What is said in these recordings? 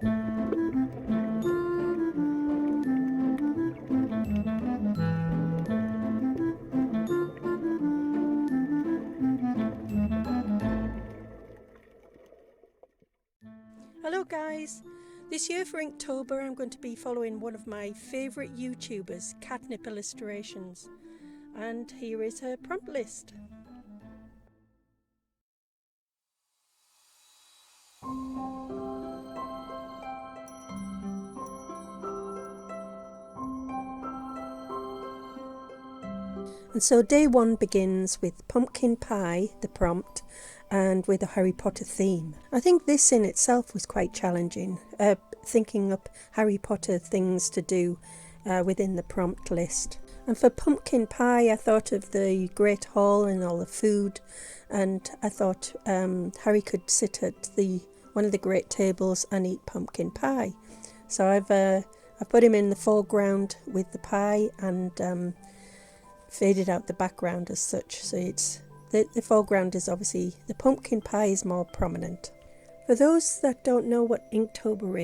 Hello guys! This year for Inktober I'm going to be following one of my favourite YouTubers, Katnipp Illustrations, and here is her prompt list. And so day one begins with pumpkin pie, the prompt, and with a Harry Potter theme. I think this in itself was quite challenging, thinking up Harry Potter things to do within the prompt list. And for pumpkin pie I thought of the Great Hall and all the food, and I thought Harry could sit at one of the great tables and eat pumpkin pie. So I've put him in the foreground with the pie and faded out the background as such, so it's the foreground is obviously the pumpkin pie is more prominent. For those that don't know what Inktober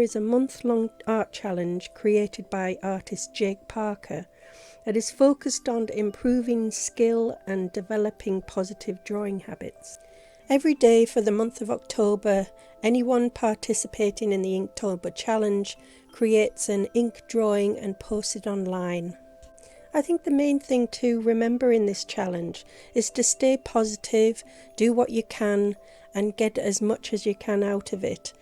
is a month-long art challenge created by artist Jake Parker that is focused on improving skill and developing positive drawing habits. Every day for the month of October, anyone participating in the Inktober challenge creates an ink drawing and posts it online. I think the main thing to remember in this challenge is to stay positive, do what you can, and get as much as you can out of it.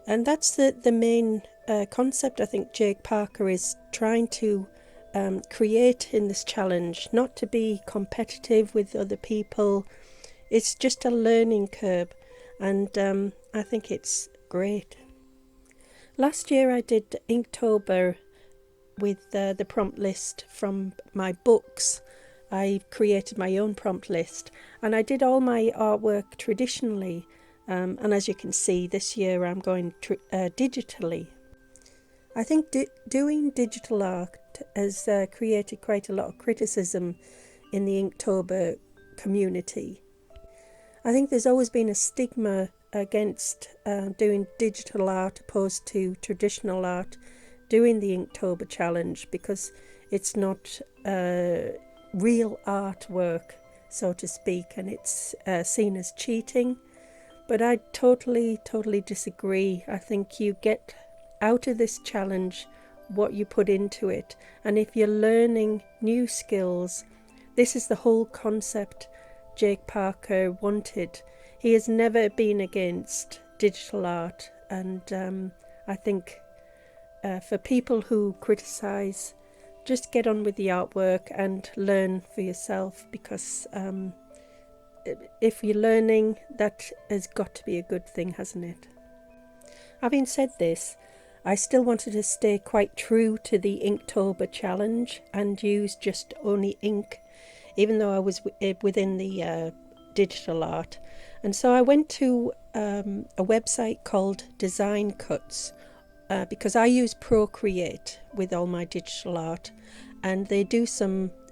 And that's the main concept I think Jake Parker is trying to create in this challenge, not to be competitive with other people. It's just a learning curve, and I think it's great. Last year I did Inktober with the prompt list from my books. I created my own prompt list and I did all my artwork traditionally, and as you can see this year I'm going digitally. I think doing digital art has created quite a lot of criticism in the Inktober community. I think there's always been a stigma against doing digital art opposed to traditional art, doing the Inktober challenge, because it's not real artwork, so to speak, and it's seen as cheating. But I totally disagree. I think you get out of this challenge what you put into it, and if you're learning new skills, this is the whole concept Jake Parker wanted. He has never been against digital art, and I think for people who criticise, just get on with the artwork and learn for yourself, because if you're learning, that has got to be a good thing, hasn't it? Having said this, I still wanted to stay quite true to the Inktober challenge and use just only ink, even though I was within the digital art. And so I went to a website called Design Cuts, because I use Procreate with all my digital art, and they do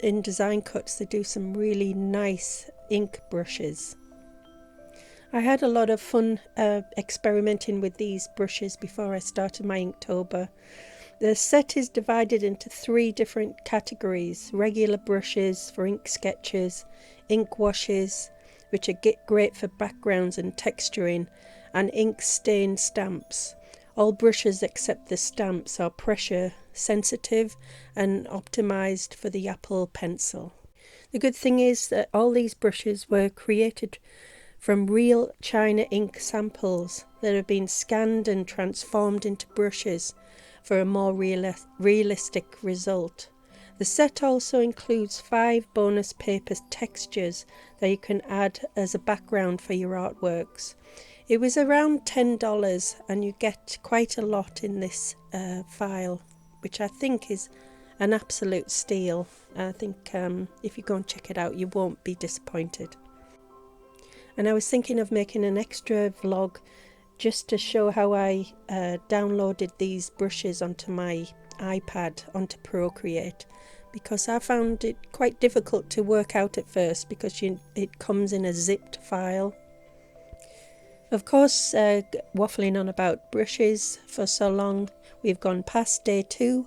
in Design Cuts they do some really nice ink brushes. I had a lot of fun experimenting with these brushes before I started my Inktober. The set is divided into 3 different categories: regular brushes for ink sketches, ink washes, which are great for backgrounds and texturing, and ink stain stamps. All brushes except the stamps are pressure sensitive and optimized for the Apple Pencil. The good thing is that all these brushes were created from real China ink samples that have been scanned and transformed into brushes for a more realistic result. The set also includes 5 bonus paper textures that you can add as a background for your artworks. It was around $10 and you get quite a lot in this file, which I think is an absolute steal. I think if you go and check it out, you won't be disappointed. And I was thinking of making an extra vlog just to show how I downloaded these brushes onto my iPad, onto Procreate, because I found it quite difficult to work out at first because it comes in a zipped file. Of course, waffling on about brushes for so long, we've gone past day 2,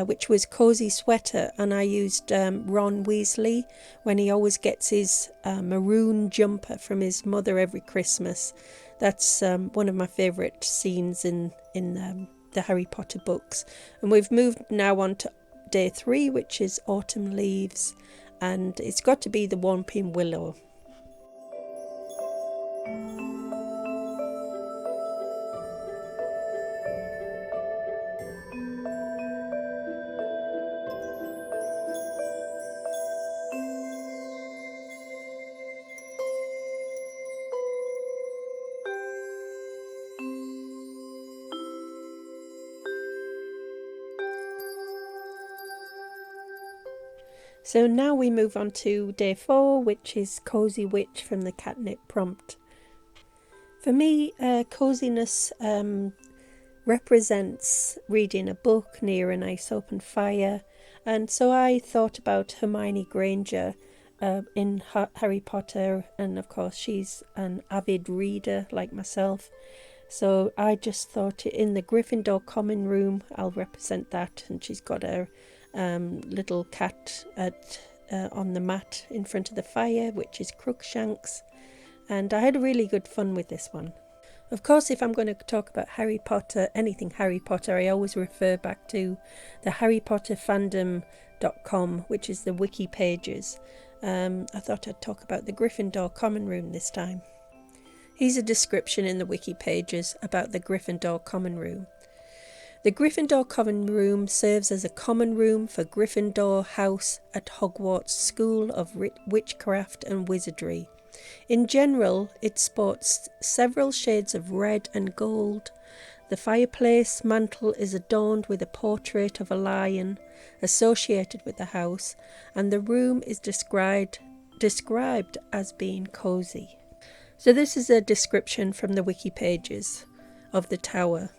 which was Cozy Sweater, and I used Ron Weasley when he always gets his maroon jumper from his mother every Christmas. That's one of my favourite scenes in the Harry Potter books. And we've moved now on to day 3, which is Autumn Leaves, and it's got to be the Whomping Willow. So now we move on to day 4, which is Cozy Witch from the Katnipp prompt. For me, coziness represents reading a book near a nice open fire, and so I thought about Hermione Granger in Harry Potter, and of course she's an avid reader like myself. So I just thought in the Gryffindor common room I'll represent that, and she's got her little cat on the mat in front of the fire, which is Crookshanks, and I had really good fun with this one. Of course, if I'm going to talk about Harry Potter, anything Harry Potter, I always refer back to the harrypotterfandom.com, which is the wiki pages. I thought I'd talk about the Gryffindor common room this time. Here's a description in the wiki pages about the Gryffindor common room. The Gryffindor common room serves as a common room for Gryffindor House at Hogwarts School of Witchcraft and Wizardry. In general, it sports several shades of red and gold. The fireplace mantel is adorned with a portrait of a lion associated with the house, and the room is described as being cosy. So this is a description from the wiki pages of the tower.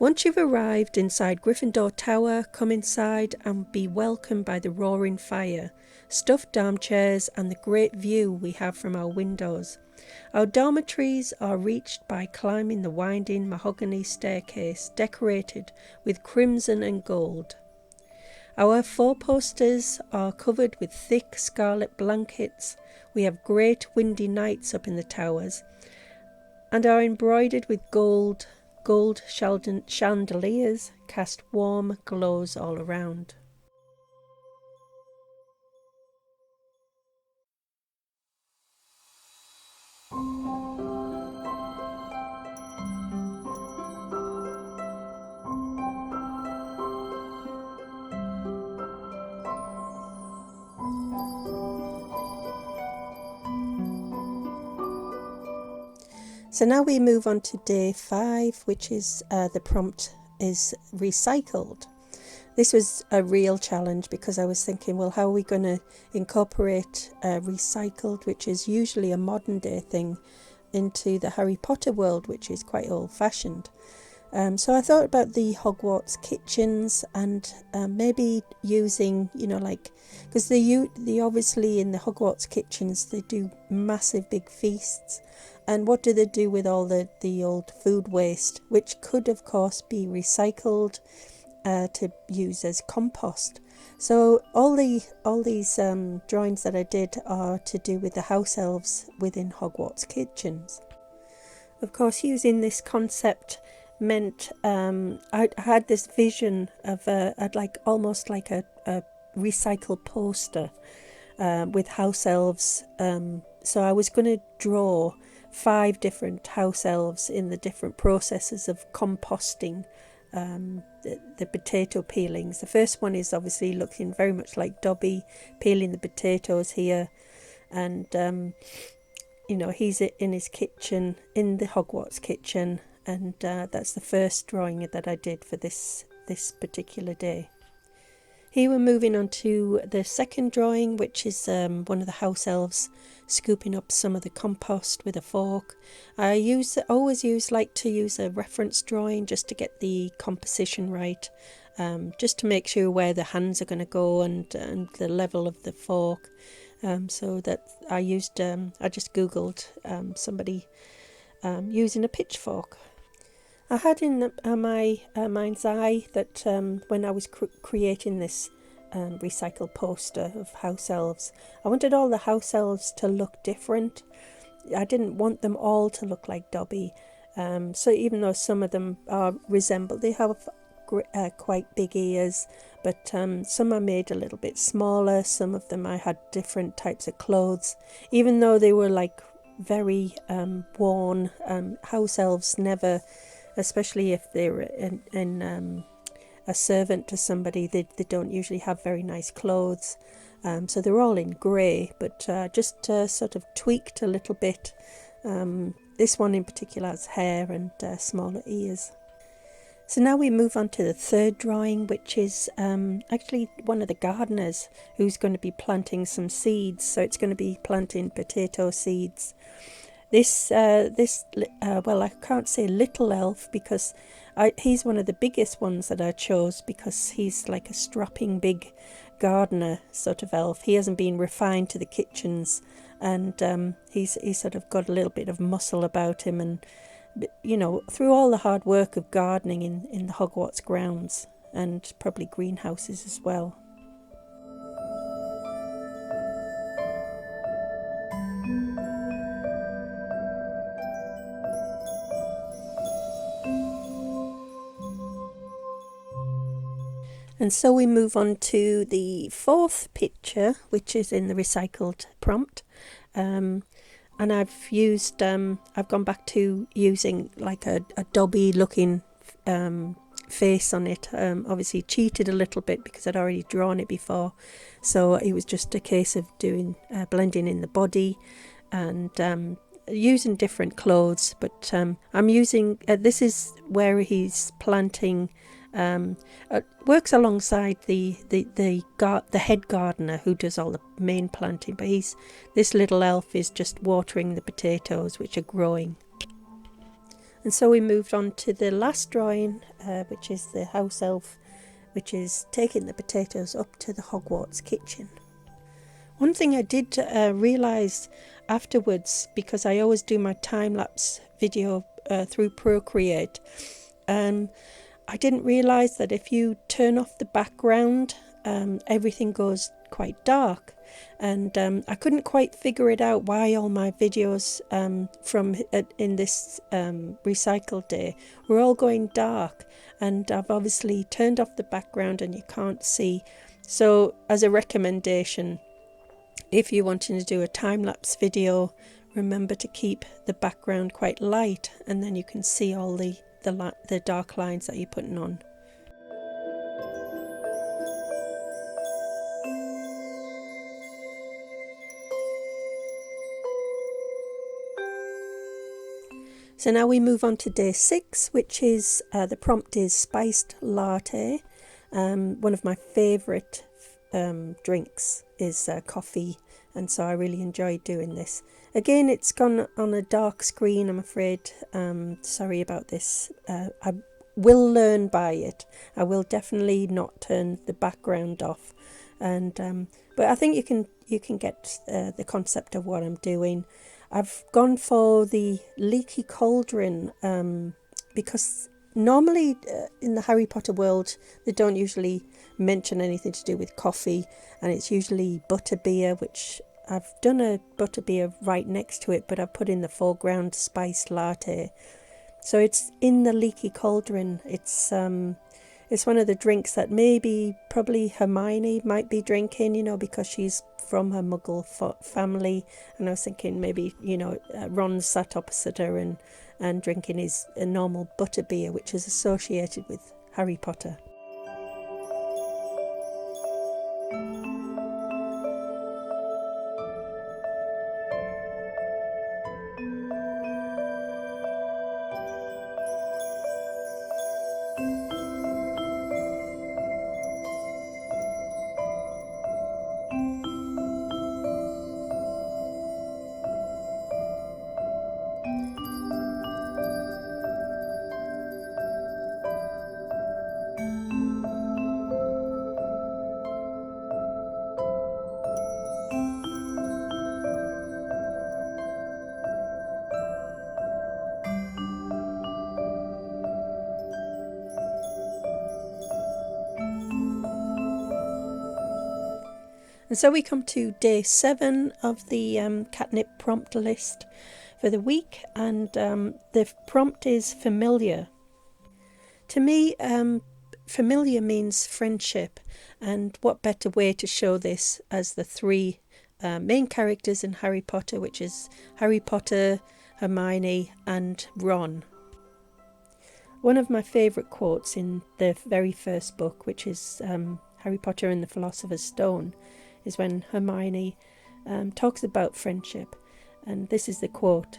Once you've arrived inside Gryffindor Tower, come inside and be welcomed by the roaring fire, stuffed armchairs, and the great view we have from our windows. Our dormitories are reached by climbing the winding mahogany staircase decorated with crimson and gold. Our 4 posters are covered with thick scarlet blankets. We have great windy nights up in the towers and are embroidered with gold chandeliers cast warm glows all around. So now we move on to day 5, which is the prompt is recycled. This was a real challenge because I was thinking, well, how are we going to incorporate recycled, which is usually a modern day thing, into the Harry Potter world, which is quite old-fashioned. So I thought about the Hogwarts kitchens and maybe using, because they obviously in the Hogwarts kitchens they do massive big feasts. And what do they do with all the old food waste, which could, of course, be recycled to use as compost? So all these drawings that I did are to do with the house elves within Hogwarts kitchens. Of course, using this concept meant I had this vision of almost like a recycled poster with house elves. So I was going to draw 5 different house elves in the different processes of composting the potato peelings. The first one is obviously looking very much like Dobby, peeling the potatoes here, and he's in his kitchen, in the Hogwarts kitchen, and that's the first drawing that I did for this particular day. Here we're moving on to the second drawing, which is one of the house elves scooping up some of the compost with a fork. I always like to use a reference drawing just to get the composition right, just to make sure where the hands are going to go and the level of the fork. So that I just googled somebody using a pitchfork. I had in my mind's eye that when I was creating this recycled poster of house elves, I wanted all the house elves to look different. I didn't want them all to look like Dobby. So even though some of them they have quite big ears, but some are made a little bit smaller. Some of them I had different types of clothes. Even though they were like very worn, house elves never, especially if they're in a servant to somebody, they don't usually have very nice clothes. So they're all in grey, but just sort of tweaked a little bit. This one in particular has hair and smaller ears. So now we move on to the third drawing, which is actually one of the gardeners who's going to be planting some seeds. So it's going to be planting potato seeds. This well, I can't say little elf because he's one of the biggest ones that I chose because he's like a strapping big gardener sort of elf. He hasn't been refined to the kitchens, and he's sort of got a little bit of muscle about him, and through all the hard work of gardening in the Hogwarts grounds and probably greenhouses as well. And so we move on to the fourth picture, which is in the recycled prompt. And I've gone back to using like a Dobby looking face on it. Obviously cheated a little bit because I'd already drawn it before. So it was just a case of doing blending in the body and using different clothes. But I'm using, this is where he's planting, works alongside the head gardener who does all the main planting, but this little elf is just watering the potatoes which are growing. And so we moved on to the last drawing, which is the house elf, which is taking the potatoes up to the Hogwarts kitchen. One thing I did realise afterwards, because I always do my time-lapse video through Procreate, I didn't realise that if you turn off the background, everything goes quite dark. And I couldn't quite figure it out why all my videos in this recycled day were all going dark. And I've obviously turned off the background and you can't see. So as a recommendation, if you're wanting to do a time-lapse video, remember to keep the background quite light, and then you can see all the dark lines that you're putting on. So now we move on to day 6, which is the prompt is spiced latte. One of my favourite drinks is coffee, and so I really enjoyed doing this. Again, it's gone on a dark screen, I'm afraid. Sorry about this. I will learn by it. I will definitely not turn the background off, and but I think you can get the concept of what I'm doing. I've gone for the leaky cauldron because normally in the Harry Potter world they don't usually mention anything to do with coffee, and it's usually butterbeer, which I've done a butterbeer right next to it, but I've put in the foreground spiced latte. So it's in the leaky cauldron. It's one of the drinks that probably Hermione might be drinking, because she's from her Muggle family. And I was thinking maybe, Ron sat opposite her and drinking his a normal butterbeer, which is associated with Harry Potter. And so we come to day 7 of the Katnipp prompt list for the week, and the prompt is familiar. To me, familiar means friendship, and what better way to show this as the 3 main characters in Harry Potter, which is Harry Potter, Hermione and Ron. One of my favourite quotes in the very first book, which is Harry Potter and the Philosopher's Stone, is when Hermione talks about friendship, and this is the quote.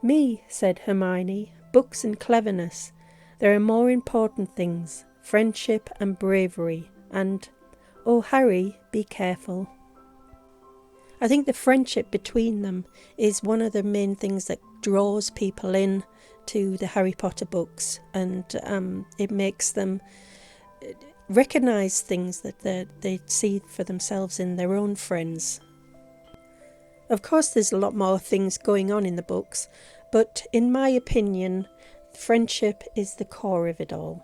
"Me," said Hermione, "books and cleverness. There are more important things, friendship and bravery, and, oh Harry, be careful." I think the friendship between them is one of the main things that draws people in to the Harry Potter books, and it makes them recognise things that they see for themselves in their own friends. Of course, there's a lot more things going on in the books, but in my opinion, friendship is the core of it all.